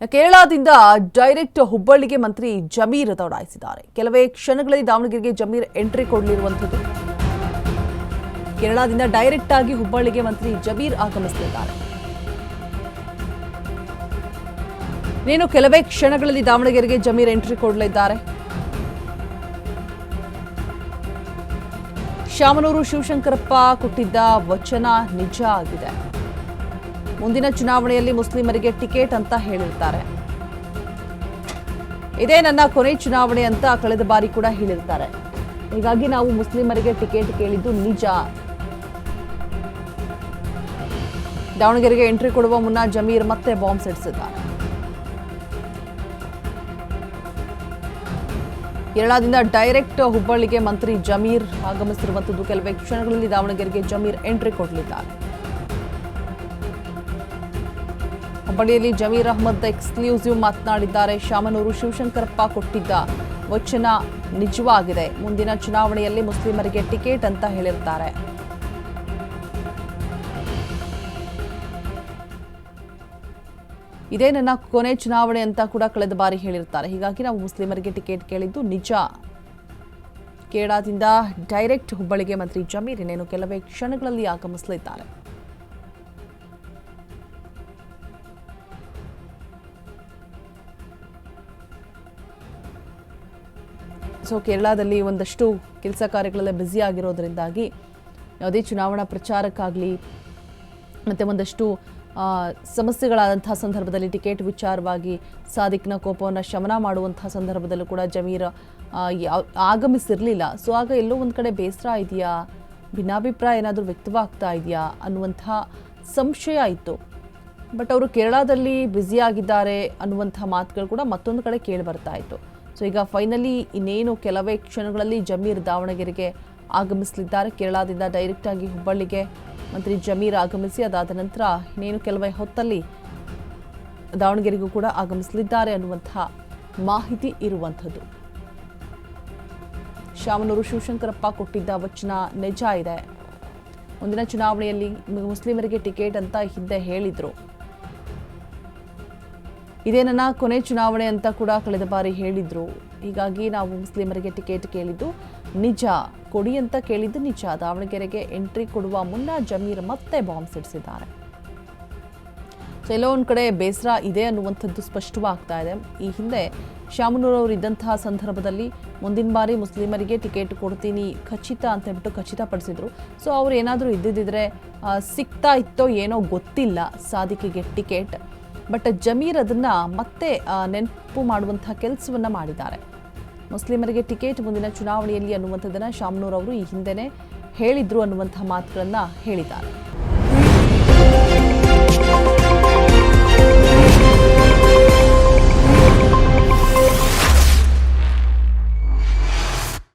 ಕೇರಳದಿಂದ ಡೈರೆಕ್ಟ್ ಹುಬ್ಬಳ್ಳಿಗೆ ಮಂತ್ರಿ ಜಮೀರ್ ದೌಡಾಯಿಸಿದ್ದಾರೆ. ಕೆಲವೇ ಕ್ಷಣಗಳಲ್ಲಿ ದಾವಣಗೆರೆಗೆ ಜಮೀರ್ ಎಂಟ್ರಿ ಕೊಡಲಿರುವಂಥದ್ದು. ಕೇರಳದಿಂದ ಡೈರೆಕ್ಟ್ ಆಗಿ ಹುಬ್ಬಳ್ಳಿಗೆ ಮಂತ್ರಿ ಜಮೀರ್ ಆಗಮಿಸಲಿದ್ದಾರೆ. ಇನ್ನೇನು ಕೆಲವೇ ಕ್ಷಣಗಳಲ್ಲಿ ದಾವಣಗೆರೆಗೆ ಜಮೀರ್ ಎಂಟ್ರಿ ಕೊಡಲಿದ್ದಾರೆ. ಶಾಮನೂರು ಶಿವಶಂಕರಪ್ಪ ಕೊಟ್ಟಿದ್ದ ವಚನ ನಿಜ ಆಗಿದೆ. ಮುಂದಿನ ಚುನಾವಣೆಯಲ್ಲಿ ಮುಸ್ಲಿಮರಿಗೆ ಟಿಕೆಟ್ ಅಂತ ಹೇಳಿರ್ತಾರೆ. ಇದೇ ನನ್ನ ಕೊನೆ ಚುನಾವಣೆ ಅಂತ ಕಳೆದ ಬಾರಿ ಕೂಡ ಹೇಳಿರ್ತಾರೆ. ಹೀಗಾಗಿ ನಾವು ಮುಸ್ಲಿಮರಿಗೆ ಟಿಕೆಟ್ ಕೇಳಿದ್ದು ನಿಜ. ದಾವಣಗೆರೆಗೆ ಎಂಟ್ರಿ ಕೊಡುವ ಮುನ್ನ ಜಮೀರ್ ಮತ್ತೆ ಬಾಂಬ್ ಸಿಡಿಸಿದ್ದಾರೆ. ಕೇರಳದಿಂದ ಡೈರೆಕ್ಟ್ ಹುಬ್ಬಳ್ಳಿಗೆ ಮಂತ್ರಿ ಜಮೀರ್ ಆಗಮಿಸಿರುವಂತದ್ದು. ಕೆಲವೇ ಕ್ಷಣಗಳಲ್ಲಿ ದಾವಣಗೆರೆಗೆ ಜಮೀರ್ ಎಂಟ್ರಿ ಕೊಡಲಿದ್ದಾರೆ. ಹುಬ್ಬಳ್ಳಿಯಲ್ಲಿ ಜಮೀರ್ ಅಹ್ಮದ್ ಎಕ್ಸ್ಕ್ಲೂಸಿವ್ ಮಾತನಾಡಿದ್ದಾರೆ. ಶಾಮನೂರು ಶಿವಶಂಕರಪ್ಪ ಕೊಟ್ಟಿದ್ದ ವಚನ ನಿಜವಾಗಿದೆ. ಮುಂದಿನ ಚುನಾವಣೆಯಲ್ಲಿ ಮುಸ್ಲಿಮರಿಗೆ ಟಿಕೆಟ್ ಅಂತ ಹೇಳಿರ್ತಾರೆ. ಇದೇ ನನ್ನ ಕೊನೆ ಚುನಾವಣೆ ಅಂತ ಕೂಡ ಕಳೆದ ಬಾರಿ ಹೇಳಿರ್ತಾರೆ. ಹೀಗಾಗಿ ನಾವು ಮುಸ್ಲಿಮರಿಗೆ ಟಿಕೆಟ್ ಕೇಳಿದ್ದು ನಿಜ. ಕೇರಳದಿಂದ ಡೈರೆಕ್ಟ್ ಹುಬ್ಬಳ್ಳಿಗೆ ಮಂತ್ರಿ ಜಮೀರ್ ಇನ್ನೇನು ಕೆಲವೇ ಕ್ಷಣಗಳಲ್ಲಿ ಆಗಮಿಸಲಿದ್ದಾರೆ. ಸೊ ಕೇರಳದಲ್ಲಿ ಒಂದಷ್ಟು ಕೆಲಸ ಕಾರ್ಯಗಳೆಲ್ಲ ಬ್ಯುಸಿ ಆಗಿರೋದ್ರಿಂದಾಗಿ ಯಾವುದೇ ಚುನಾವಣಾ ಪ್ರಚಾರಕ್ಕಾಗಲಿ ಮತ್ತು ಒಂದಷ್ಟು ಸಮಸ್ಯೆಗಳಾದಂತಹ ಸಂದರ್ಭದಲ್ಲಿ ಟಿಕೆಟ್ ವಿಚಾರವಾಗಿ ಸಾದಿಕ್ನ ಕೋಪವನ್ನು ಶಮನ ಮಾಡುವಂತಹ ಸಂದರ್ಭದಲ್ಲೂ ಕೂಡ ಜಮೀರ್ ಆಗಮಿಸಿರಲಿಲ್ಲ. ಸೊ ಆಗ ಎಲ್ಲೋ ಒಂದು ಕಡೆ ಬೇಸರ ಇದೆಯಾ, ಭಿನ್ನಾಭಿಪ್ರಾಯ ಏನಾದರೂ ವ್ಯಕ್ತವಾಗ್ತಾ ಇದೆಯಾ ಅನ್ನುವಂಥ ಸಂಶಯ ಇತ್ತು. ಬಟ್ ಅವರು ಕೇರಳದಲ್ಲಿ ಬ್ಯುಸಿ ಆಗಿದ್ದಾರೆ ಅನ್ನುವಂಥ ಮಾತುಗಳು ಕೂಡ ಮತ್ತೊಂದು ಕಡೆ ಕೇಳಿ ಬರ್ತಾ ಇತ್ತು. ಸೊ ಈಗ ಫೈನಲಿ ಇನ್ನೇನು ಕೆಲವೇ ಕ್ಷಣಗಳಲ್ಲಿ ಜಮೀರ್ ದಾವಣಗೆರೆಗೆ ಆಗಮಿಸಲಿದ್ದಾರೆ. ಕೇರಳದಿಂದ ಡೈರೆಕ್ಟ್ ಆಗಿ ಹುಬ್ಬಳ್ಳಿಗೆ ಮಂತ್ರಿ ಜಮೀರ್ ಆಗಮಿಸಿ ಅದಾದ ನಂತರ ಇನ್ನೇನು ಕೆಲವೇ ಹೊತ್ತಲ್ಲಿ ದಾವಣಗೆರೆಗೂ ಕೂಡ ಆಗಮಿಸಲಿದ್ದಾರೆ ಅನ್ನುವಂತಹ ಮಾಹಿತಿ ಇರುವಂಥದ್ದು. ಶಾಮನೂರು ಶಿವಶಂಕರಪ್ಪ ಕೊಟ್ಟಿದ್ದ ವಚನ ನಿಜ ಇದೆ. ಮುಂದಿನ ಚುನಾವಣೆಯಲ್ಲಿ ಮುಸ್ಲಿಮರಿಗೆ ಟಿಕೆಟ್ ಅಂತ ಹಿಂದೆ ಹೇಳಿದ್ರು. ಇದೇ ನನ್ನ ಕೊನೆ ಚುನಾವಣೆ ಅಂತ ಕೂಡ ಕಳೆದ ಬಾರಿ ಹೇಳಿದ್ರು. ಹೀಗಾಗಿ ನಾವು ಮುಸ್ಲಿಮರಿಗೆ ಟಿಕೆಟ್ ಕೇಳಿದ್ದು ನಿಜ, ಕೊಡಿ ಅಂತ ಕೇಳಿದ್ದು ನಿಜ. ದಾವಣಗೆರೆಗೆ ಎಂಟ್ರಿ ಕೊಡುವ ಮುನ್ನ ಜಮೀರ್ ಮತ್ತೆ ಬಾಂಬ್ ಸಿಡಿಸಿದ್ದಾರೆ. ಸೊ ಎಲ್ಲೋ ಒಂದು ಕಡೆ ಬೇಸರ ಇದೆ ಅನ್ನುವಂಥದ್ದು ಸ್ಪಷ್ಟವಾಗ್ತಾ ಇದೆ. ಈ ಹಿಂದೆ ಶಾಮನೂರವರು ಇದ್ದಂತಹ ಸಂದರ್ಭದಲ್ಲಿ ಮುಂದಿನ ಬಾರಿ ಮುಸ್ಲಿಮರಿಗೆ ಟಿಕೆಟ್ ಕೊಡ್ತೀನಿ ಖಚಿತ ಅಂತ ಹೇಳ್ಬಿಟ್ಟು ಖಚಿತಪಡಿಸಿದ್ರು. ಸೊ ಅವ್ರು ಏನಾದರೂ ಇದ್ದಿದ್ದರೆ ಸಿಗ್ತಾ ಇತ್ತೋ ಏನೋ ಗೊತ್ತಿಲ್ಲ ಸಾದಿಕಿಗೆ ಟಿಕೆಟ್. ಬಟ್ ಜಮೀರ್ ಅದನ್ನು ಮತ್ತೆ ನೆನಪು ಮಾಡುವಂತಹ ಕೆಲಸವನ್ನು ಮಾಡಿದ್ದಾರೆ. ಮುಸ್ಲಿಮರಿಗೆ ಟಿಕೆಟ್ ಮುಂದಿನ ಚುನಾವಣೆಯಲ್ಲಿ ಅನ್ನುವಂಥದ್ದನ್ನು ಶಾಮನೂರ್ ಅವರು ಈ ಹಿಂದೆನೇ ಹೇಳಿದ್ರು ಅನ್ನುವಂಥ ಮಾತುಗಳನ್ನು ಹೇಳಿದ್ದಾರೆ.